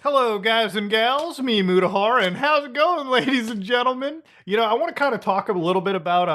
Hello, guys and gals, me Mutahar, and how's it going, ladies and gentlemen? You know, I want to kind of talk a little bit about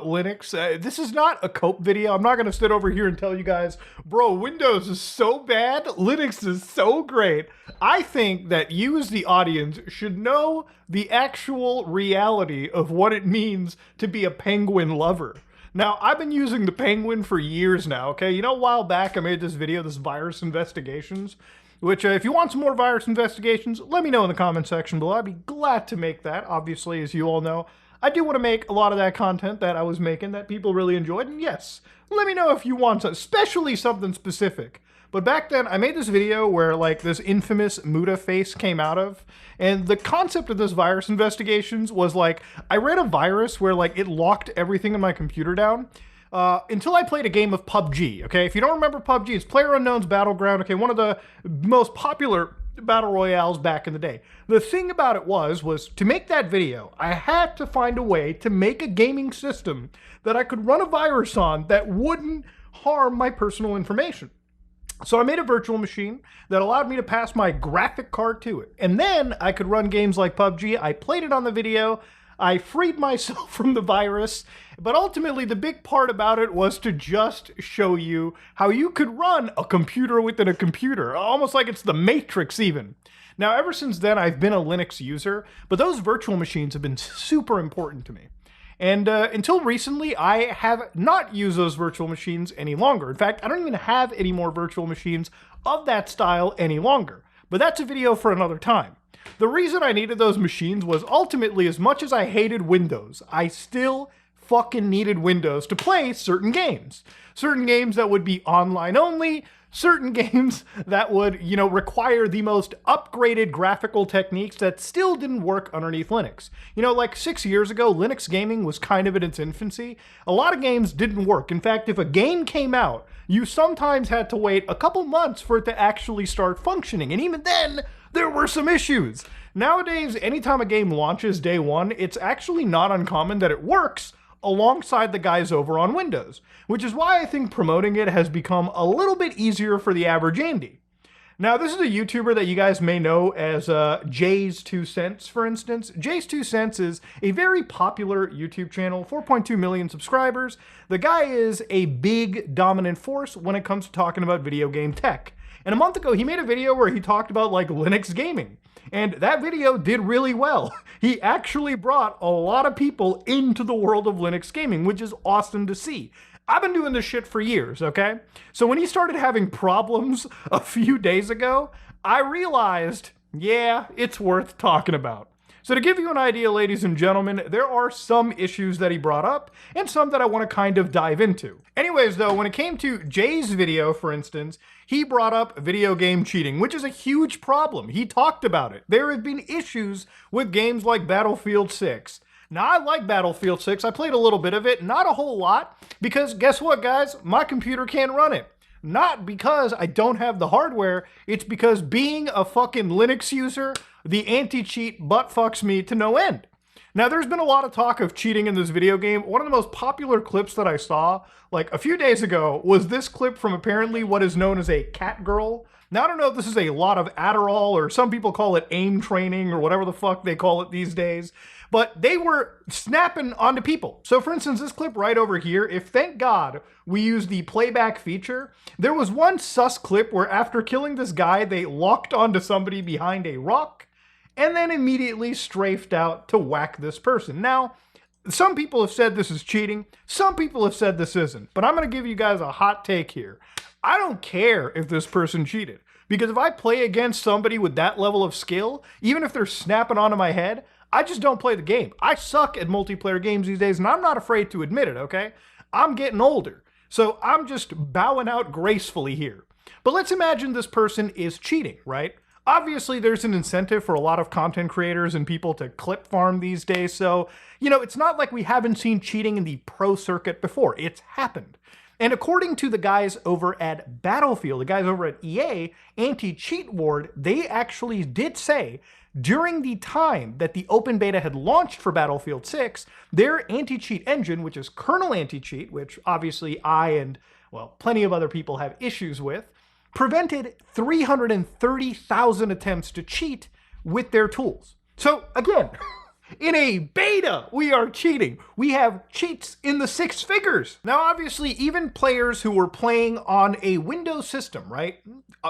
Linux. This is not a cope video. I'm not going to sit over here and tell you guys, bro, Windows is so bad, Linux is so great. I think that you as the audience should know the actual reality of what it means to be a Penguin lover. Now, I've been using the Penguin for years now, okay? You know, a while back I made this video, this virus investigations, which if you want some more virus investigations, let me know in the comment section below. I'd be glad to make that. Obviously, as you all know, I do want to make a lot of that content that I was making that people really enjoyed. And yes, let me know if you want, especially something specific. But back then, I made this video where like this infamous Muta face came out of. And the concept of this virus investigations was like, I ran a virus where like it locked everything in my computer down. Until I played a game of PUBG, okay? If you don't remember PUBG, it's PlayerUnknown's Battleground, okay? One of the most popular battle royales back in the day. The thing about it was to make that video, I had to find a way to make a gaming system that I could run a virus on that wouldn't harm my personal information. So I made a virtual machine that allowed me to pass my graphic card to it. And then I could run games like PUBG. I played it on the video. I freed myself from the virus, but ultimately the big part about it was to just show you how you could run a computer within a computer, almost like it's the Matrix even. Now, ever since then, I've been a Linux user, but those virtual machines have been super important to me. And until recently, I have not used those virtual machines any longer. In fact, I don't even have any more virtual machines of that style any longer. But that's a video for another time. The reason I needed those machines was ultimately, as much as I hated Windows, I still fucking needed Windows to play certain games. Certain games that would be online only, certain games that would, you know, require the most upgraded graphical techniques that still didn't work underneath Linux. You know, like 6 years ago, Linux gaming was kind of in its infancy. A lot of games didn't work. In fact, if a game came out, you sometimes had to wait a couple months for it to actually start functioning. And even then, there were some issues. Nowadays, anytime a game launches day one, it's actually not uncommon that it works alongside the guys over on Windows, which is why I think promoting it has become a little bit easier for the average Andy. Now, this is a YouTuber that you guys may know as Jay's 2 Cents, for instance. Jay's 2 Cents is a very popular YouTube channel, 4.2 million subscribers. The guy is a big dominant force when it comes to talking about video game tech. And a month ago, he made a video where he talked about like Linux gaming. And that video did really well. He actually brought a lot of people into the world of Linux gaming, which is awesome to see. I've been doing this shit for years, okay? So when he started having problems a few days ago, I realized, yeah, it's worth talking about. So to give you an idea, ladies and gentlemen, there are some issues that he brought up and some that I want to kind of dive into. Anyways, though, when it came to Jay's video, for instance, he brought up video game cheating, which is a huge problem. He talked about it. There have been issues with games like Battlefield 6. Now, I like Battlefield 6. I played a little bit of it, not a whole lot, because guess what, guys? My computer can't run it. Not because I don't have the hardware, it's because being a fucking Linux user, the anti-cheat butt fucks me to no end. Now, there's been a lot of talk of cheating in this video game. One of the most popular clips that I saw, like a few days ago, was this clip from apparently what is known as a cat girl. Now, I don't know if this is a lot of Adderall, or some people call it aim training, or whatever the fuck they call it these days, but they were snapping onto people. So for instance, this clip right over here, if thank God we use the playback feature, there was one sus clip where after killing this guy, they locked onto somebody behind a rock, and then immediately strafed out to whack this person. Now, some people have said this is cheating, some people have said this isn't, but I'm gonna give you guys a hot take here. I don't care if this person cheated, because if I play against somebody with that level of skill, even if they're snapping onto my head, I just don't play the game. I suck at multiplayer games these days, and I'm not afraid to admit it, okay? I'm getting older, so I'm just bowing out gracefully here. But let's imagine this person is cheating, right? Obviously, there's an incentive for a lot of content creators and people to clip farm these days, so, you know, it's not like we haven't seen cheating in the pro circuit before. It's happened. And according to the guys over at Battlefield, the guys over at EA, Anti-Cheat Ward, they actually did say during the time that the open beta had launched for Battlefield 6, their anti-cheat engine, which is kernel anti-cheat, which obviously I and, well, plenty of other people have issues with, prevented 330,000 attempts to cheat with their tools. So again, in a beta, we are cheating. We have cheats in the 6 figures. Now, obviously, even players who were playing on a Windows system, right,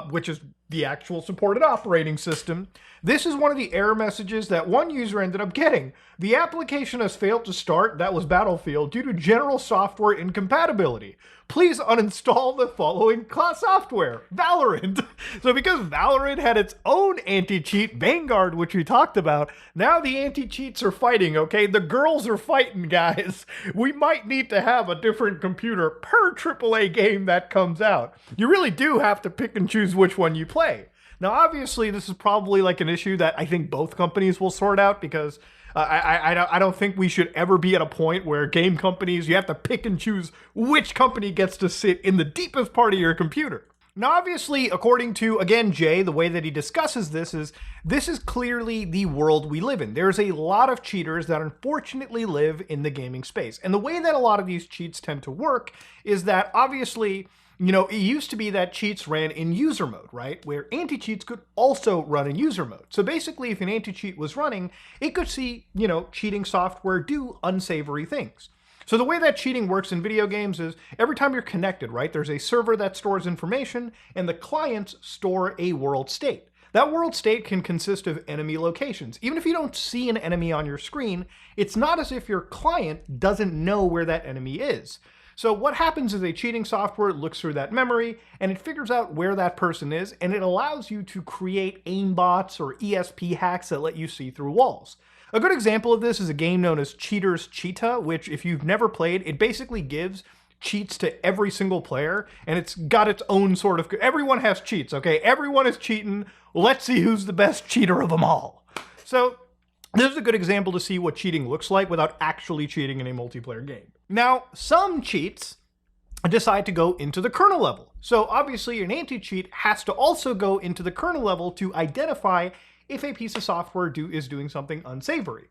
which is the actual supported operating system, this is one of the error messages that one user ended up getting. The application has failed to start, that was Battlefield, due to general software incompatibility. Please uninstall the following software, Valorant. So because Valorant had its own anti-cheat, Vanguard, which we talked about, now the anti-cheats are fighting, okay? The girls are fighting, guys. We might need to have a different computer per AAA game that comes out. You really do have to pick and choose which one you play. Now, obviously, this is probably like an issue that I think both companies will sort out because I don't think we should ever be at a point where game companies, you have to pick and choose which company gets to sit in the deepest part of your computer. Now, obviously, according to, again, Jay, the way that he discusses this is clearly the world we live in. There's a lot of cheaters that unfortunately live in the gaming space. And the way that a lot of these cheats tend to work is that, obviously, you know, it used to be that cheats ran in user mode, right? Where anti-cheats could also run in user mode. So basically, if an anti-cheat was running, it could see, you know, cheating software do unsavory things. So the way that cheating works in video games is every time you're connected, right? There's a server that stores information and the clients store a world state. That world state can consist of enemy locations. Even if you don't see an enemy on your screen, it's not as if your client doesn't know where that enemy is. So what happens is a cheating software looks through that memory and it figures out where that person is, and it allows you to create aimbots or ESP hacks that let you see through walls. A good example of this is a game known as Cheater's Cheetah, which if you've never played, it basically gives cheats to every single player, and it's got its own sort of, everyone has cheats, okay? Everyone is cheating. Let's see who's the best cheater of them all. So this is a good example to see what cheating looks like without actually cheating in a multiplayer game. Now, some cheats decide to go into the kernel level. So obviously an anti-cheat has to also go into the kernel level to identify if a piece of software is doing something unsavory.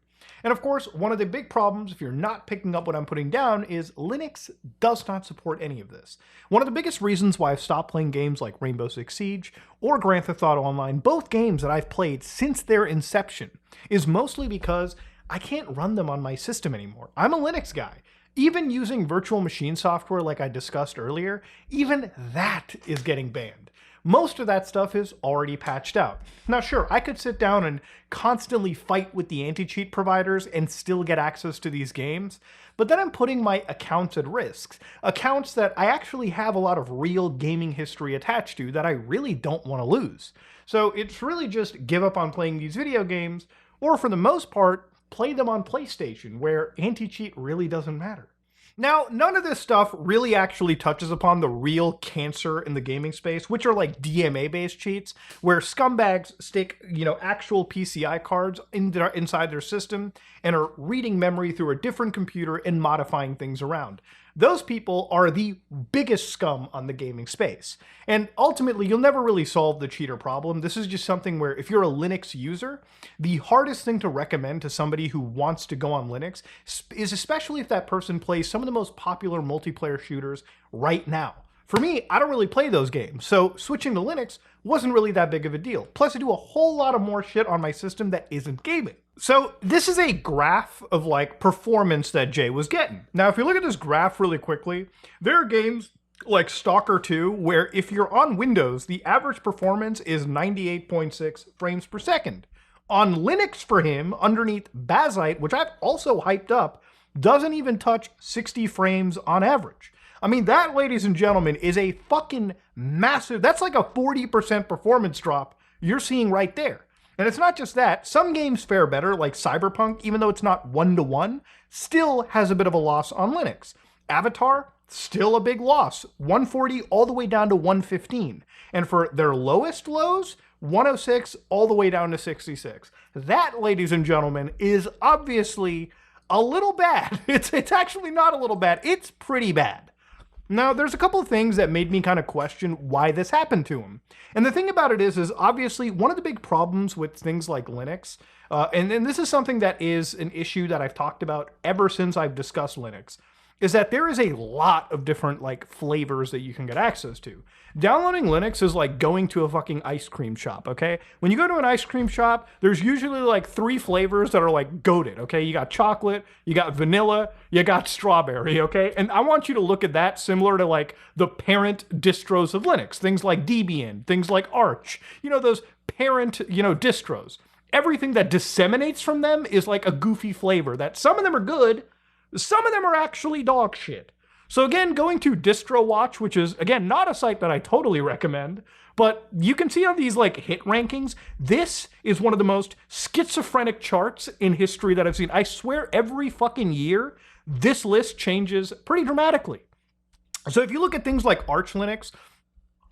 And of course, one of the big problems, if you're not picking up what I'm putting down, is Linux does not support any of this. One of the biggest reasons why I've stopped playing games like Rainbow Six Siege or Grand Theft Auto Online, both games that I've played since their inception, is mostly because I can't run them on my system anymore. I'm a Linux guy. Even using virtual machine software like I discussed earlier, even that is getting banned. Most of that stuff is already patched out. Now sure, I could sit down and constantly fight with the anti-cheat providers and still get access to these games, but then I'm putting my accounts at risk. Accounts that I actually have a lot of real gaming history attached to that I really don't want to lose. So it's really just give up on playing these video games, or for the most part, play them on PlayStation, where anti-cheat really doesn't matter. Now, none of this stuff really actually touches upon the real cancer in the gaming space, which are like DMA-based cheats, where scumbags stick, you know, actual PCI cards inside their system and are reading memory through a different computer and modifying things around. Those people are the biggest scum on the gaming space. And ultimately, you'll never really solve the cheater problem. This is just something where if you're a Linux user, the hardest thing to recommend to somebody who wants to go on Linux is, especially if that person plays some of the most popular multiplayer shooters right now. For me, I don't really play those games, so switching to Linux wasn't really that big of a deal. Plus, I do a whole lot of more shit on my system that isn't gaming. So this is a graph of like performance that Jay was getting. Now, if you look at this graph really quickly, there are games like Stalker 2, where if you're on Windows, the average performance is 98.6 frames per second. On Linux for him, underneath Bazite, which I've also hyped up, doesn't even touch 60 frames on average. I mean, that, ladies and gentlemen, is a fucking massive, that's like a 40% performance drop you're seeing right there. And it's not just that, some games fare better, like Cyberpunk, even though it's not 1-to-1, still has a bit of a loss on Linux. Avatar, still a big loss, 140 all the way down to 115. And for their lowest lows, 106 all the way down to 66. That, ladies and gentlemen, is obviously a little bad. It's actually not a little bad, it's pretty bad. Now, there's a couple of things that made me kind of question why this happened to him. And the thing about it is obviously one of the big problems with things like Linux, and this is something that is an issue that I've talked about ever since I've discussed Linux, is that there is a lot of different like flavors that you can get access to. Downloading Linux is like going to a fucking ice cream shop, okay? When you go to an ice cream shop, there's usually like 3 flavors that are like goated, okay? You got chocolate, you got vanilla, you got strawberry, okay? And I want you to look at that similar to like the parent distros of Linux, things like Debian, things like Arch, you know, those parent, you know, distros. Everything that disseminates from them is like a goofy flavor that some of them are good, some of them are actually dog shit. So again, going to DistroWatch, which is, again, not a site that I totally recommend, but you can see on these like hit rankings, this is one of the most schizophrenic charts in history that I've seen. I swear every fucking year, this list changes pretty dramatically. So if you look at things like Arch Linux,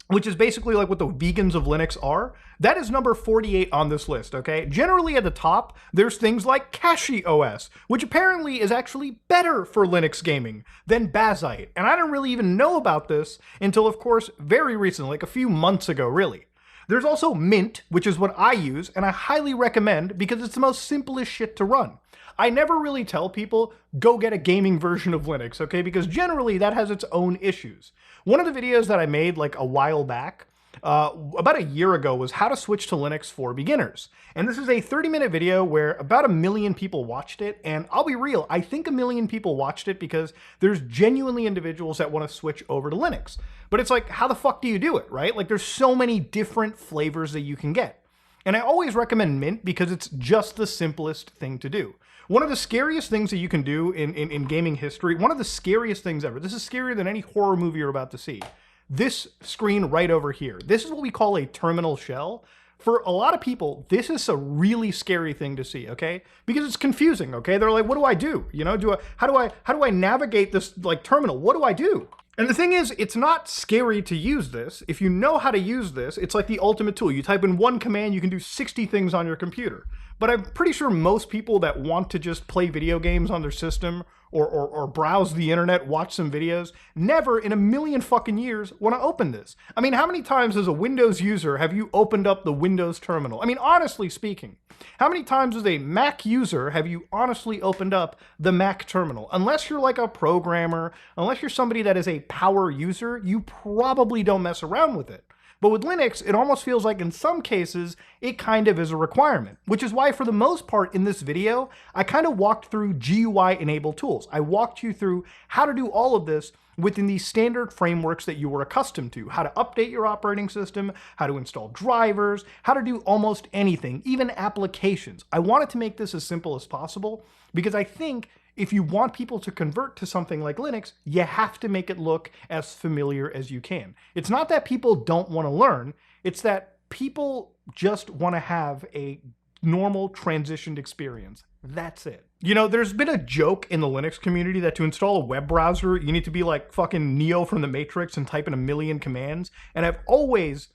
which is basically like what the vegans of Linux are, that is number 48 on this list, okay? Generally at the top, there's things like Kashi OS, which apparently is actually better for Linux gaming than Bazite. And I didn't really even know about this until, of course, very recently, like a few months ago, really. There's also Mint, which is what I use, and I highly recommend because it's the most simplest shit to run. I never really tell people, go get a gaming version of Linux, okay? Because generally that has its own issues. One of the videos that I made like a while back, about a year ago, was how to switch to Linux for beginners. And this is a 30-minute video where about 1 million people watched it. And I'll be real, I think 1 million people watched it because there's genuinely individuals that want to switch over to Linux. But it's like, how the fuck do you do it, right? Like there's so many different flavors that you can get. And I always recommend Mint because it's just the simplest thing to do. One of the scariest things that you can do in gaming history, one of the scariest things ever, this is scarier than any horror movie you're about to see, this screen right over here. This is what we call a terminal shell. For a lot of people, this is a really scary thing to see, okay? Because it's confusing, okay? They're like, what do I do? You know, how do I navigate this like terminal? What do I do? And the thing is, it's not scary to use this. If you know how to use this, it's like the ultimate tool. You type in one command, you can do 60 things on your computer. But I'm pretty sure most people that want to just play video games on their system or browse the internet, watch some videos, never in 1 million fucking years want to open this. I mean, how many times as a Windows user have you opened up the Windows terminal? I mean, honestly speaking, how many times as a Mac user have you honestly opened up the Mac terminal? Unless you're like a programmer, unless you're somebody that is a power user, you probably don't mess around with it. But with Linux, it almost feels like in some cases, it kind of is a requirement, which is why for the most part in this video, I kind of walked through GUI enabled tools. I walked you through how to do all of this within the standard frameworks that you were accustomed to, how to update your operating system, how to install drivers, how to do almost anything, even applications. I wanted to make this as simple as possible because I think if you want people to convert to something like Linux, you have to make it look as familiar as you can. It's not that people don't want to learn, it's that people just want to have a normal transitioned experience. That's it. You know, there's been a joke in the Linux community that to install a web browser, you need to be like fucking Neo from the Matrix and type in 1 million commands. And I've always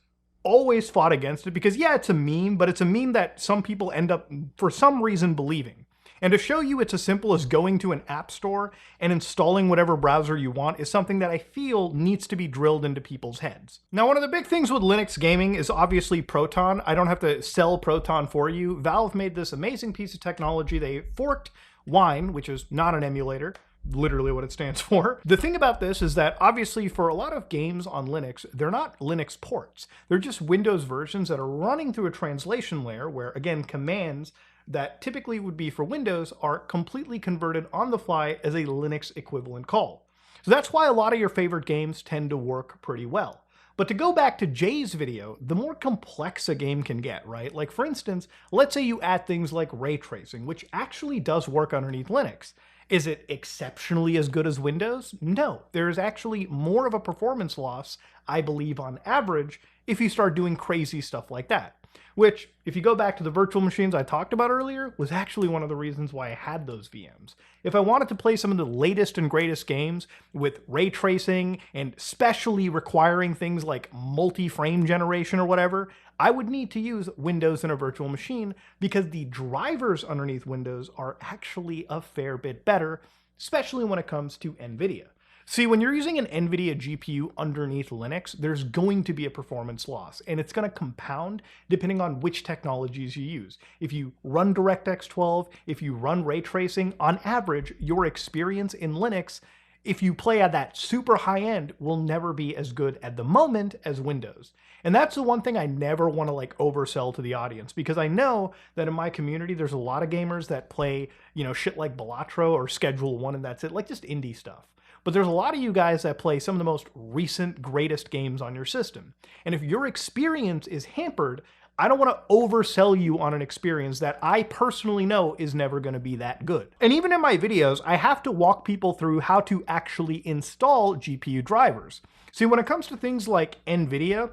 fought against it because yeah, it's a meme, but it's a meme that some people end up, for some reason, believing. And to show you it's as simple as going to an app store and installing whatever browser you want is something that I feel needs to be drilled into people's heads. Now, one of the big things with Linux gaming is obviously Proton. I don't have to sell Proton for you. Valve made this amazing piece of technology. They forked Wine, which is not an emulator, literally what it stands for. The thing about this is that obviously for a lot of games on Linux, they're not Linux ports. They're just Windows versions that are running through a translation layer where, again, commands that typically would be for Windows are completely converted on the fly as a Linux equivalent call. So that's why a lot of your favorite games tend to work pretty well. But to go back to Jay's video, the more complex a game can get, right? Like for instance, let's say you add things like ray tracing, which actually does work underneath Linux. Is it exceptionally as good as Windows? No, there's actually more of a performance loss, I believe on average, if you start doing crazy stuff like that. Which, if you go back to the virtual machines I talked about earlier, was actually one of the reasons why I had those VMs. If I wanted to play some of the latest and greatest games with ray tracing and specially requiring things like multi-frame generation or whatever, I would need to use Windows in a virtual machine because the drivers underneath Windows are actually a fair bit better, especially when it comes to Nvidia. See, when you're using an Nvidia GPU underneath Linux, there's going to be a performance loss, and it's going to compound depending on which technologies you use. If you run DirectX 12, if you run ray tracing, on average, your experience in Linux if you play at that super high end, will never be as good at the moment as Windows. And that's the one thing I never want to like oversell to the audience, because I know that in my community, there's a lot of gamers that play, you know, shit like Balatro or Schedule 1 and that's it, like just indie stuff. But there's a lot of you guys that play some of the most recent, greatest games on your system. And if your experience is hampered, I don't want to oversell you on an experience that I personally know is never going to be that good. And even in my videos, I have to walk people through how to actually install GPU drivers. See, when it comes to things like Nvidia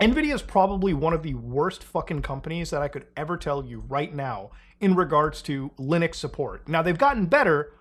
is probably one of the worst fucking companies that I could ever tell you right now in regards to Linux support. Now, they've gotten better,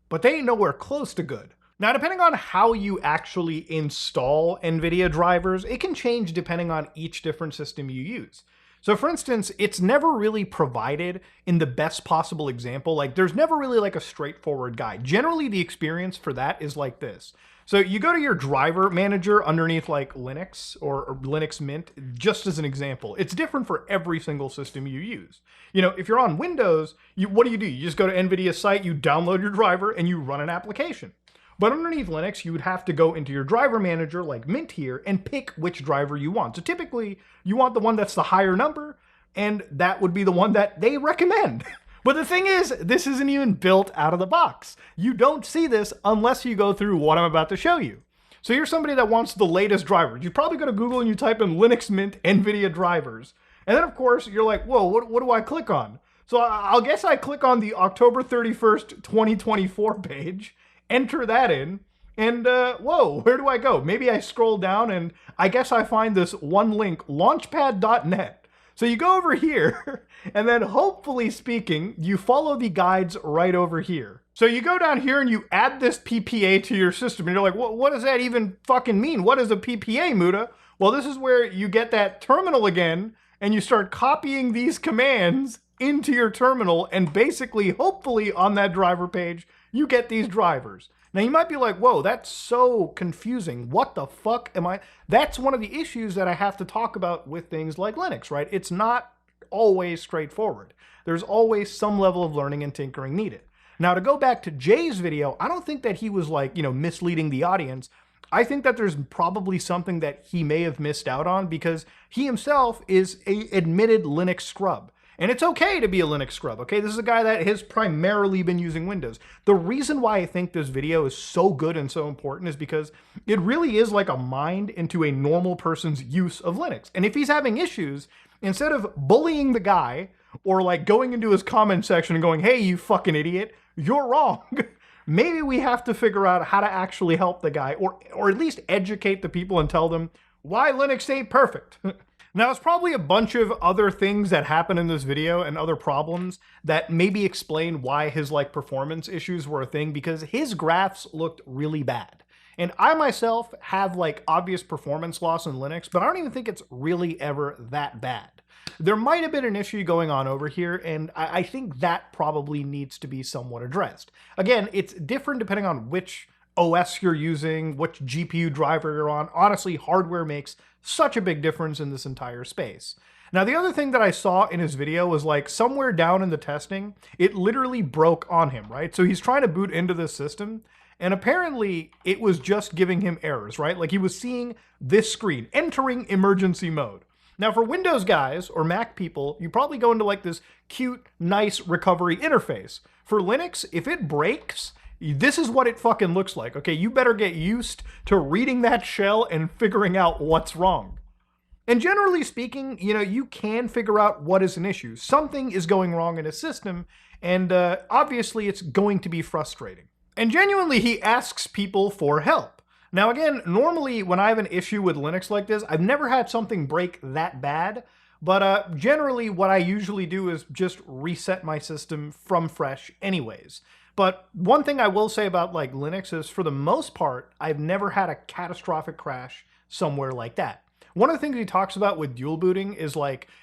but they ain't nowhere close to good. Now, depending on how you actually install Nvidia drivers, it can change depending on each different system you use. So for instance, it's never really provided in the best possible example. Like there's never really like a straightforward guide. Generally, the experience for that is like this. So you go to your driver manager underneath like Linux or Linux Mint, just as an example. It's different for every single system you use. You know, if you're on Windows, what do? You just go to Nvidia's site, you download your driver, and you run an application. But underneath Linux, you would have to go into your driver manager like Mint here and pick which driver you want. So typically, you want the one that's the higher number, and that would be the one that they recommend. But the thing is, this isn't even built out of the box. You don't see this unless you go through what I'm about to show you. So you're somebody that wants the latest driver. You probably go to Google and you type in Linux Mint Nvidia drivers. And then of course, you're like, whoa, what do I click on? So I'll guess I click on the October 31st, 2024 page, enter that in, and whoa, where do I go? Maybe I scroll down and I guess I find this one link, launchpad.net. So you go over here, and then hopefully speaking, you follow the guides right over here. So you go down here and you add this PPA to your system, and you're like, what does that even fucking mean? What is a PPA, Muda? Well, this is where you get that terminal again, and you start copying these commands into your terminal, and basically, hopefully on that driver page, you get these drivers. Now you might be like, whoa, that's so confusing. What the fuck am I? That's one of the issues that I have to talk about with things like Linux, right? It's not always straightforward. There's always some level of learning and tinkering needed. Now to go back to Jay's video, I don't think that he was like, misleading the audience. I think that there's probably something that he may have missed out on because he himself is an admitted Linux scrub. And it's okay to be a Linux scrub, okay? This is a guy that has primarily been using Windows. The reason why I think this video is so good and so important is because it really is like a mind into a normal person's use of Linux. And if he's having issues, instead of bullying the guy or like going into his comment section and going, hey, you fucking idiot, you're wrong. Maybe we have to figure out how to actually help the guy or at least educate the people and tell them why Linux ain't perfect. Now, it's probably a bunch of other things that happen in this video and other problems that maybe explain why his performance issues were a thing, because his graphs looked really bad. And I myself have obvious performance loss in Linux, but I don't even think it's really ever that bad. There might have been an issue going on over here, and I think that probably needs to be somewhat addressed. Again, it's different depending on which OS you're using, which GPU driver you're on. Honestly, hardware makes such a big difference in this entire space. Now, the other thing that I saw in his video was somewhere down in the testing, it literally broke on him, right? So he's trying to boot into this system, and apparently it was just giving him errors, right? Like he was seeing this screen, entering emergency mode. Now, for Windows guys or Mac people, you probably go into this cute, nice recovery interface. For Linux, if it breaks, this is what it fucking looks like, okay? You better get used to reading that shell and figuring out what's wrong. And generally speaking, you can figure out what is an issue. Something is going wrong in a system, and obviously it's going to be frustrating. And genuinely, he asks people for help. Now again, normally when I have an issue with Linux like this, I've never had something break that bad, but generally what I usually do is just reset my system from fresh anyways. But one thing I will say about Linux is, for the most part, I've never had a catastrophic crash somewhere like that. One of the things he talks about with dual booting is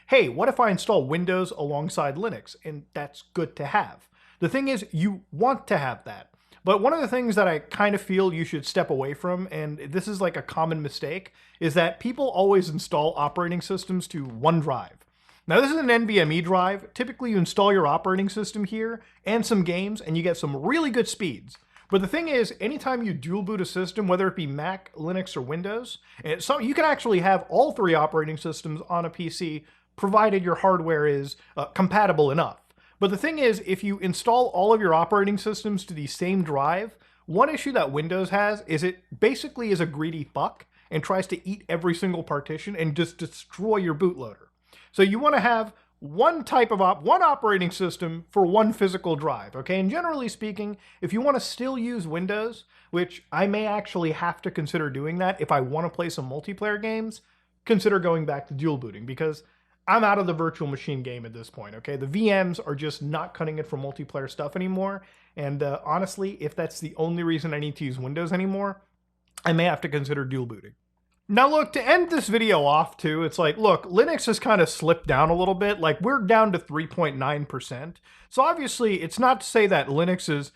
hey, what if I install Windows alongside Linux? And that's good to have. The thing is, you want to have that. But one of the things that I kind of feel you should step away from, and this is a common mistake, is that people always install operating systems to one drive. Now, this is an NVMe drive. Typically, you install your operating system here and some games, and you get some really good speeds. But the thing is, anytime you dual boot a system, whether it be Mac, Linux, or Windows, and so you can actually have all three operating systems on a PC, provided your hardware is compatible enough. But the thing is, if you install all of your operating systems to the same drive, one issue that Windows has is it basically is a greedy fuck and tries to eat every single partition and just destroy your bootloader. So you want to have one operating system for one physical drive, okay? And generally speaking, if you want to still use Windows, which I may actually have to consider doing that if I want to play some multiplayer games, consider going back to dual booting, because I'm out of the virtual machine game at this point, okay? The VMs are just not cutting it for multiplayer stuff anymore. And honestly, if that's the only reason I need to use Windows anymore, I may have to consider dual booting. Now look, to end this video off too, it's like, look, Linux has kind of slipped down a little bit. Like, we're down to 3.9%. So obviously it's not to say that Linux is,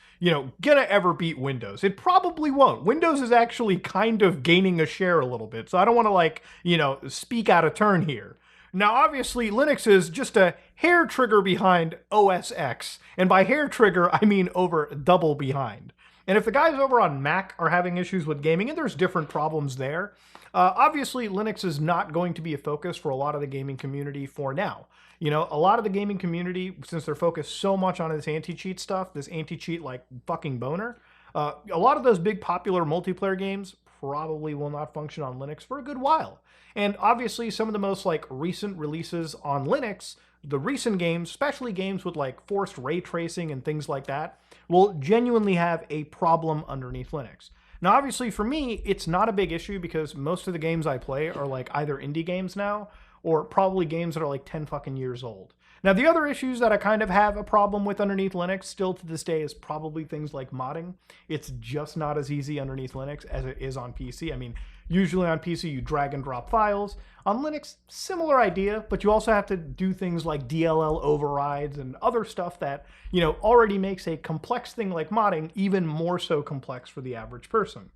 gonna ever beat Windows. It probably won't. Windows is actually kind of gaining a share a little bit. So I don't want to speak out of turn here. Now, obviously, Linux is just a hair trigger behind OS X. And by hair trigger, I mean over double behind. And if the guys over on Mac are having issues with gaming, and there's different problems there, obviously Linux is not going to be a focus for a lot of the gaming community for now. A lot of the gaming community, since they're focused so much on this anti-cheat stuff, this anti-cheat like fucking boner, a lot of those big popular multiplayer games probably will not function on Linux for a good while. And obviously some of the most recent releases on Linux, the recent games, especially games with forced ray tracing and things like that, will genuinely have a problem underneath Linux. Now, obviously for me, it's not a big issue because most of the games I play are either indie games now or probably games that are 10 fucking years old. Now, the other issues that I kind of have a problem with underneath Linux still to this day is probably things like modding. It's just not as easy underneath Linux as it is on PC. I mean, usually on PC you drag and drop files. On Linux, similar idea, but you also have to do things like DLL overrides and other stuff that, already makes a complex thing like modding even more so complex for the average person.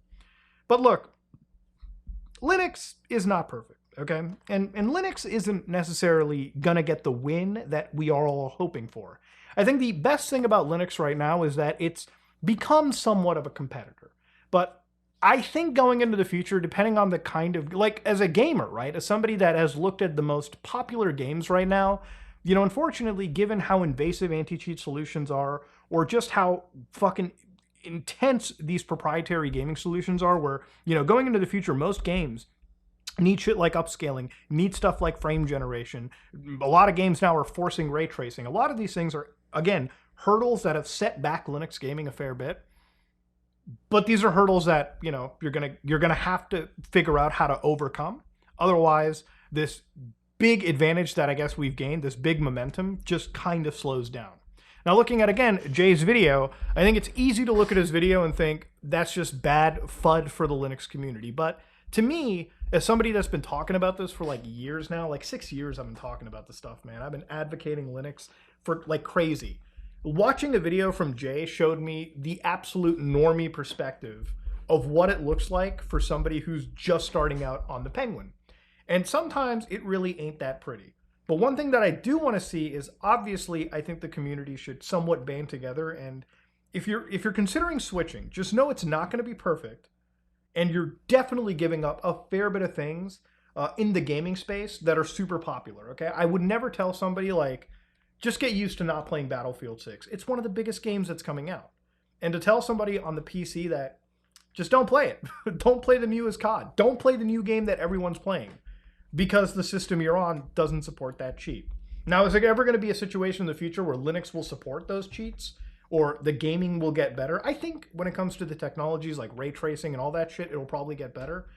But look, Linux is not perfect. Okay, and Linux isn't necessarily gonna get the win that we are all hoping for. I think the best thing about Linux right now is that it's become somewhat of a competitor. But I think going into the future, depending on the kind of, as a gamer, right, as somebody that has looked at the most popular games right now, unfortunately, given how invasive anti-cheat solutions are, or just how fucking intense these proprietary gaming solutions are, where, going into the future, most games need shit like upscaling, need stuff like frame generation. A lot of games now are forcing ray tracing. A lot of these things are, again, hurdles that have set back Linux gaming a fair bit. But these are hurdles that, you're gonna have to figure out how to overcome. Otherwise, this big advantage that I guess we've gained, this big momentum, just kind of slows down. Now, looking at, again, Jay's video, I think it's easy to look at his video and think that's just bad FUD for the Linux community. But to me, as somebody that's been talking about this for years now, 6 years I've been talking about this stuff, man. I've been advocating Linux for crazy. Watching a video from Jay showed me the absolute normie perspective of what it looks like for somebody who's just starting out on the Penguin. And sometimes it really ain't that pretty. But one thing that I do want to see is, obviously, I think the community should somewhat band together. And if you're considering switching, just know it's not going to be perfect. And you're definitely giving up a fair bit of things in the gaming space that are super popular, okay? I would never tell somebody, just get used to not playing Battlefield 6. It's one of the biggest games that's coming out. And to tell somebody on the PC that, just don't play it. Don't play the newest COD. Don't play the new game that everyone's playing because the system you're on doesn't support that cheat. Now, is there ever going to be a situation in the future where Linux will support those cheats? Or the gaming will get better? I think when it comes to the technologies like ray tracing and all that shit, it'll probably get better.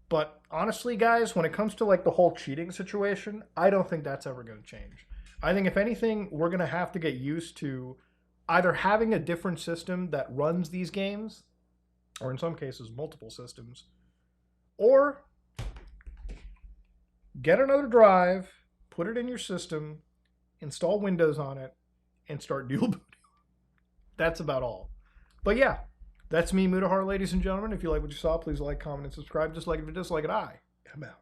But honestly, guys, when it comes to the whole cheating situation, I don't think that's ever going to change. I think if anything, we're going to have to get used to either having a different system that runs these games, or in some cases, multiple systems, or get another drive, put it in your system, install Windows on it, and start dual booting. That's about all. But yeah, that's me, Mutahar, ladies and gentlemen. If you like what you saw, please like, comment, and subscribe. Just like if you dislike it, I am out.